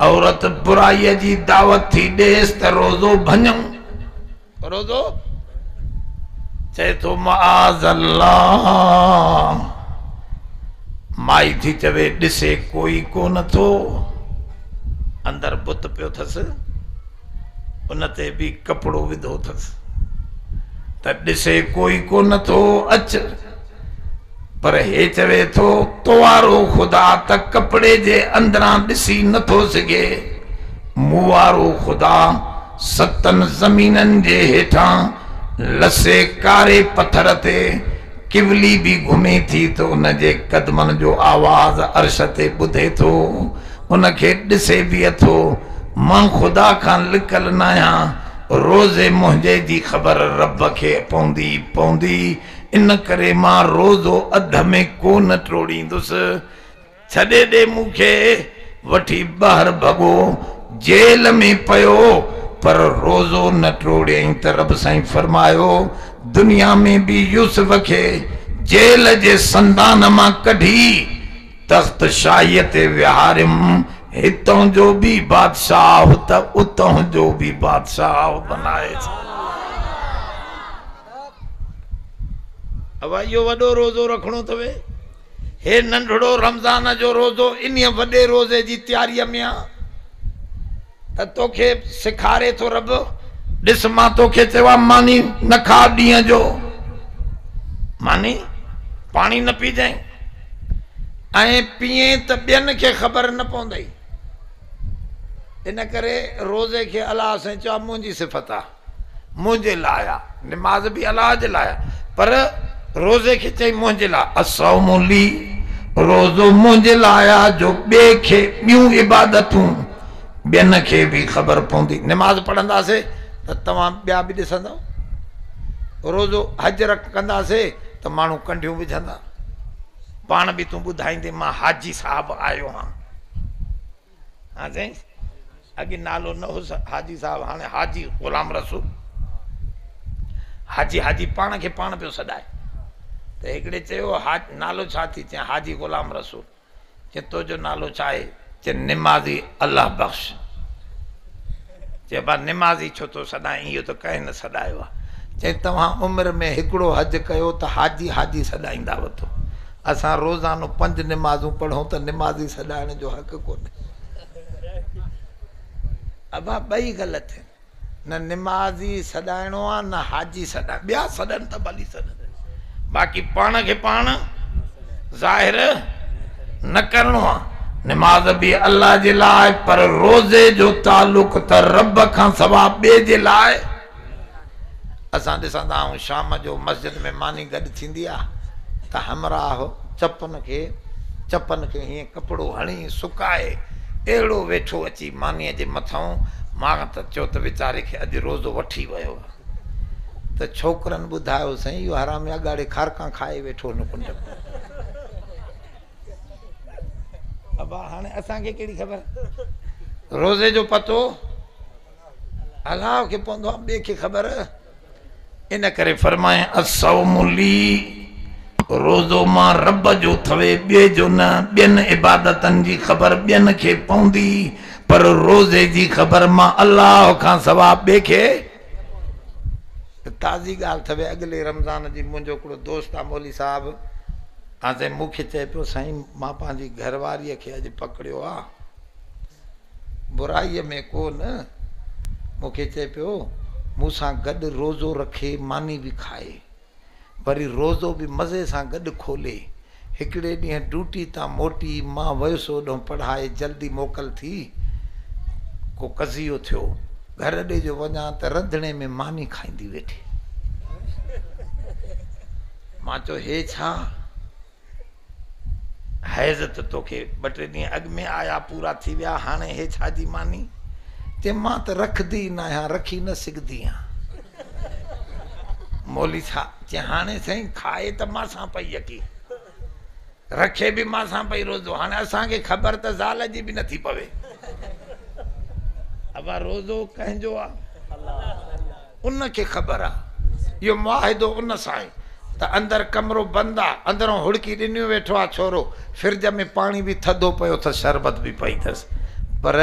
औरत बुराई जी दावत थी देस त रोज़ो भञूं रोज़ो चए तो माज़ अल्लाह माई थी चवे ॾिसे कोई कोन थो अंदर बुत पियो थस उन ते भी कपड़ो विधो थस त ॾिसे कोई कोन थो अच पर हे चवे थो तोवारो खुदा त कपड़े जे अंदरां ॾिसी नथो सघे मुवारो खुदा सतन ज़मीननि जे हेठां लसे कारे पत्थर ते किवली भी घुमे थी तो उन जे कदमन जो आवाज अर्श ते ॿुधे थो उनखे ॾिसे भी अथो मां खुदा खां लिकल न आहियां रोज़े मुंहिंजे जी ख़बर रब खे पवंदी पवंदी इन करे मां रोज़ो अध में कोन टोड़ींदुसि छॾे ॾे मूंखे वठी ॿाहिरि भॻो जेल में पयो पर रोज़ो न टोड़ियईं त रब साईं फरमायो दुनिया में भी यूसुफ खे जेल जे संदान मां कढी तख्त शाहीअ ते विहारियमि हितों जो भी बादशाह त उतों जो भी बादशाह बनाए अब यो वडो रोज़ो रखणो तवे हे नंढड़ो रमजान जो रोज़ो इन वडे रोज़े जी तैयारी में आ त तोखे सिखारे तो रब ॾिस मां तोखे चवा मानी न खा ॾींहं जो मानी पानी न पी जाए ऐं पिए त ॿियनि खे ख़बर न पवंदई इन करे रोज़े खे अलाह साईं चवा मुंहिंजी सिफ़त आहे मुंहिंजे लाइ आहे निमाज़ भी अलाह जे लाइ पर रोज़े के चई मुझे ला असौमुली रोज़ो मुझे लाया जो बे के ॿियूं इबादतूं ॿियनि खे भी ख़बर पवंदी नमाज पढ़ंदासीं त तव्हां ॿिया भी ॾिसंदव रोज़ो हज कंदासीं त माण्हू कंढियूं विझंदा पाण भी तूं ॿुधाईंदे मां हाजी साहब आयो हाँ हाँ साईं अॻे नालो न हो हाजी साहब हाणे हाजी ग़ुलाम रसूल हाजी हाजी पाण खे पाण पियो सॾाए त हिकिड़े चयो नालो छा थी चए हाजी ग़ुलाम रसूल चए तो जो नालो छा आहे चए निमाज़ी अल्लाह बख़्श चए बा निमाज़ी छो तो सॾाए इहो त कंहिं न सॾायो आहे चए तव्हां उमिरि में हिकिड़ो हज कयो त हाजी हाजी सॾाईंदा वठो असां रोज़ानो 5 निमाज़ूं पढ़ूं त निमाज़ी सॾाइण जो हक़ कोन्हे अबा ॿई ग़लति न निमाज़ी सॾाइणो आहे न हाजी सॾाइण ॿिया सॾनि त भली सॾनि बाक़ी पाण खे पाण ज़ाहिर न करिणो आहे निमाज़ भी अल्लाह जे लाइ पर रोज़े जो तालुक़ त रब खां सवा ॿिए जे लाइ असां ॾिसंदा आहियूं शाम जो मस्जिद में मानी गॾु थींदी आहे त हमराह चपन खे हीअं कपिड़ो हणी सुकाए अहिड़ो वेठो अची मानीअ जे मथां मां त चयो त वीचारे खे अॼु रोज़ो वठी वियो आहे त छोकरनि ॿुधायो साईं इहो हरामी अगाड़े खारका खाए वेठो न कुंड अबा हाणे असांखे कहिड़ी ख़बर रोज़े जो पतो अलाह खे पवंदो आहे ॿिए खे ख़बर इन करे फरमाए असौमुली रोज़ो मां रब जो थवे ॿिए जो न ॿियनि इबादतनि जी ख़बर ॿियनि खे पवंदी पर रोज़े जी ख़बर मां अल्लाह खां सवा ॿिए खे ताज़ी ॻाल्हि थवे अॻिले रमज़ान जी मुंहिंजो हिकिड़ो दोस्त आहे मौली साहब हाणे मूंखे चए पियो साईं मां पंहिंजी घरवारीअ खे अॼु पकड़ियो आहे बुराईअ में कोन मूंखे चए पियो मूंसां गॾु रोज़ो रखे मानी भी खाए वरी रोज़ो भी मज़े सां गॾु खोले हिकिड़े ॾींहुं ड्यूटी तां मोटी मां वयुसि ओॾो पढ़ाए जल्दी मोकल थी को कज़ियो थियो घर ॾे जो वञा त रंधिणे में मानी खाईंदी वेठी मां चयो हे छा हैज़ त तोखे 2-3 ॾींहं अॻु में आया पूरा थी विया हाणे हे छा जी मानी चए मां त रखंदी न आहियां रखी न सघंदी आहियां मौली छा चए हाणे साईं खाए त मां सां पई यकी रखे भी मां सां पई रोज़ो हाणे असांखे ख़बर त ज़ाल जी भी नथी पवे अब रोज़ो कंहिंजो आहे उनखे ख़बर आहे इहो मुआहिदो उन सां आहे त अंदर कमरो बंद आहे अंदरों हुड़की ॾिनियो वेठो आहे छोरो फ्रिज में पानी भी थधो पियो अथसि शरबत भी पई अथसि पर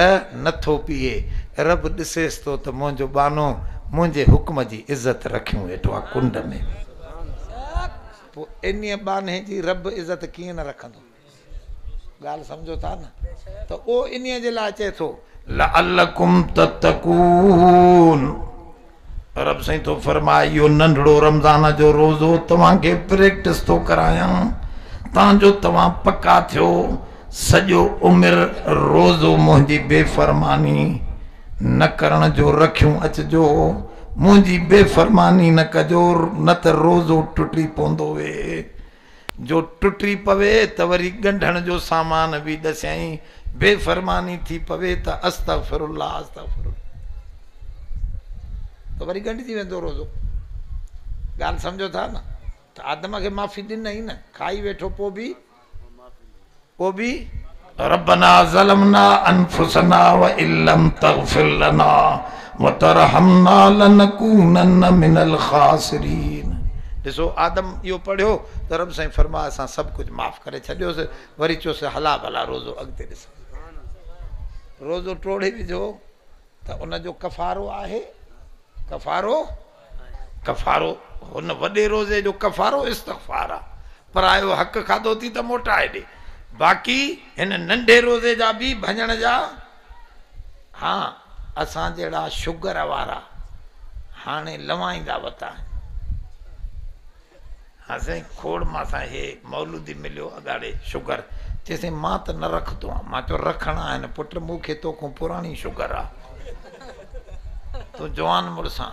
नथो पीए। रब ॾिसेसि थो त मुंहिंजो बानो मुंहिंजे हुक्म जी इज़त रखियूं वेठो आहे कुंड में। पोइ इन बाने जी रब इज़त कीअं न रखंदो? ॻाल्हि सम्झो था न? त उहो इन जे लाइ चए थो लअल्लकुम तत्तकून। रब साईं तो फरमाए इहो नंढड़ो रमज़ान जो रोज़ो तव्हांखे प्रैक्टिस थो करायां तांजो तव्हां पक्का थियो। सॼो उमिरि रोज़ो मुंहिंजी बेफ़रमानी न करण जो रखियूं अचिजो। मुंहिंजी बेफ़रमानी न कजो, न त रोज़ो टुटी पवंदो वे। जो टुटी पवे त वरी ॻंढण जो सामान बि ॾसियईं। बेफ़रमानी थी पवे त अस्तग़फिरुल्लाह अस्तग़फिरुल्लाह त वरी ॻंढिजी वेंदो रोज़ो। ॻाल्हि सम्झो था न? त आदम खे माफ़ी ॾिनई न, खाई वेठो पोइ बि रब्बना ज़लमना अनफुसना व इल्लम तग़फिर लना व तरहमना लनकूनन्न मिनल ख़ासिरीन। ॾिसो आदम इहो पढ़ियो त रब साईं फरमाए असां सभु कुझु माफ़ करे छॾियोसीं। वरी चयोसीं हला भला रोज़ो अॻिते ॾिस। रोज़ो टोड़े विझो त उनजो कफ़ारो आहे। कफ़ारो हुन वॾे रोज़े जो कफ़ारो इस्तग़फ़ार आहे। परायो हक़ खाधो थी त मोटाए ॾे। बाक़ी हिन नंढे रोज़े जा बि भञण जा। हा असां जहिड़ा शुगर वारा हाणे लवाईंदा वता। हा साईं खोड़ मां सां हे मौलूदी मिलियो अॻाड़े शुगर। चएसि मां त न रखंदो आहियां। मां चयो रखणा आहिनि पुट, मूंखे तोखां पुराणी शुगर आहे, तूं जवान मुड़ुसां।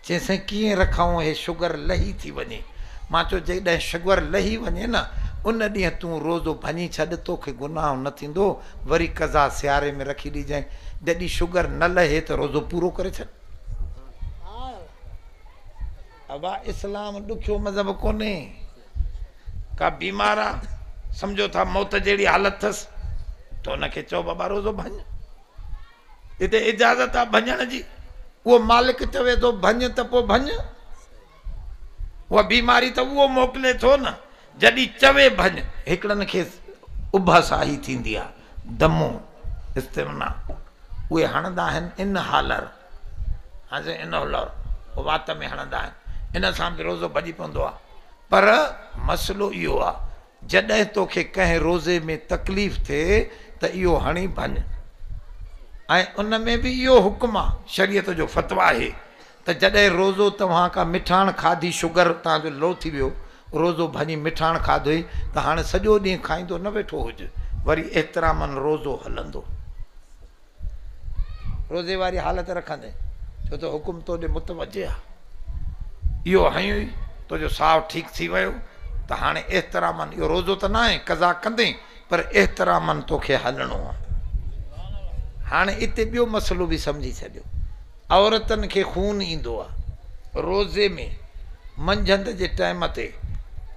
चएसि कीअं रखूं हे शुगर लही थी वञे। मां चयो जेॾहिं शुगर लही वञे न उन ॾींहुं तूं रोज़ो भञी छॾ, तोखे गुनाह न थींदो। वरी कज़ा सियारे में रखी ॾिजांइ। जॾहिं शुगर न लहे त रोज़ो पूरो करे छॾ। अबा इस्लाम ॾुखियो मज़हब कोन्हे। का बीमार आहे सम्झो था मौत जहिड़ी हालत अथसि त उनखे चओ बाबा रोज़ो भञ। हिते इजाज़त आहे भञण जी। उहो मालिक चवे थो भञ त पोइ भञ। उहा बीमारी त उहो मोकिले थो न जॾहिं चवे भञ। हिकिड़नि खे उभासाही थींदी आहे, दमो इस्तिमना, उहे हणंदा आहिनि इनहालर। हाणे इनहोलर वात में हणंदा आहिनि। इन सां बि रोज़ो भॼी पवंदो आहे। पर मसइलो इहो आहे जॾहिं तोखे कंहिं रोज़े में तकलीफ़ थिए त इहो हणी भञ। ऐं उन में बि इहो हुकुम आहे, शरीयत जो फ़तवा आहे त जॾहिं रोज़ो तव्हां का मिठाण खाधी, शुगर तव्हांजो लो थी वियो, रोज़ो भञी मिठाण खाधोई त हाणे सॼो ॾींहुं खाईंदो न वेठो हुजे। वरी एतिरामनि रोज़ो हलंदो। रोज़े वारी हालत रखंदे छो त हुकुम तोॾे मुतवजे आहे। इहो हयूं तुंहिंजो साहु ठीकु थी वियो त हाणे एतिरामनि, इहो रोज़ो त न आहे कज़ा कंदे, पर एतिरामनि तोखे हलणो आहे। हाणे इते ॿियो मसइलो बि सम्झी छॾियो। औरतनि खे खून ईंदो आहे रोज़े में। मंझंदि जे टाइम ते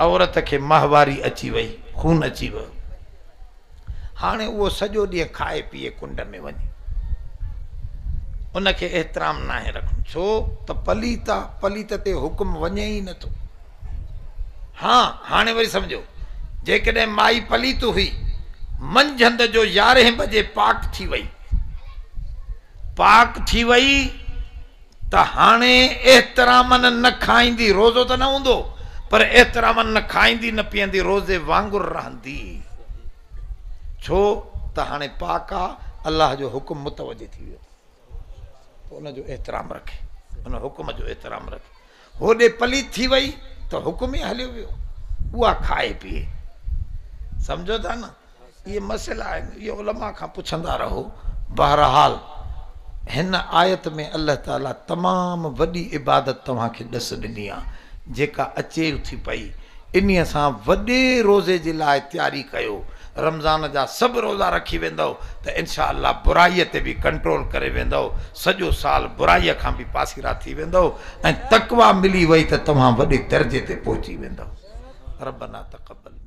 औरत खे माहवारी अची वई, खून अची वियो। हाणे उहो सॼो ॾींहुं खाए पीए कुंड में वञे, उनखे एतिराम न आहे रखणो। छो त पलीत आहे, पलीत ते हुकुम वञे ई नथो। हा हाणे वरी सम्झो जेकॾहिं माई पलीत हुई, मंझंदि जो 11 बजे पाक थी वई त हाणे एतिरामनि न खाईंदी। रोज़ो त न हूंदो पर एतिरामनि न खाईंदी न पीअंदी, रोज़े वांगुरु रहंदी। छो त हाणे पाक आहे, अलाह जो हुकुम मुतवजे थी वियो। उनजो एतिराम रखे, उन हुकुम जो एतिराम रखे। होॾे पलीत थी वई त हुकुम ई हलियो वियो, उहा खाए पीए। सम्झो था न? इहे मसइला आहिनि, इहे उलमा खां पुछंदा रहो। बहरहाल हिन आयत में अल्लाह ताला तमामु वॾी इबादत तव्हांखे ॾस ॾिनी आहे जेका अचे थी पई। इन्हीअ सां वॾे रोज़े जे लाइ तयारी कयो। रमज़ान जा सभु रोज़ा रखी वेंदव त इनशा अल्लाह बुराईअ ते बि कंट्रोल करे वेंदव। सॼो साल बुराईअ खां बि पासीरा थी वेंदव ऐं तक़वा मिली वई त तव्हां वॾे दर्जे ते पहुची वेंदव। रब्बना तक़ब्बल।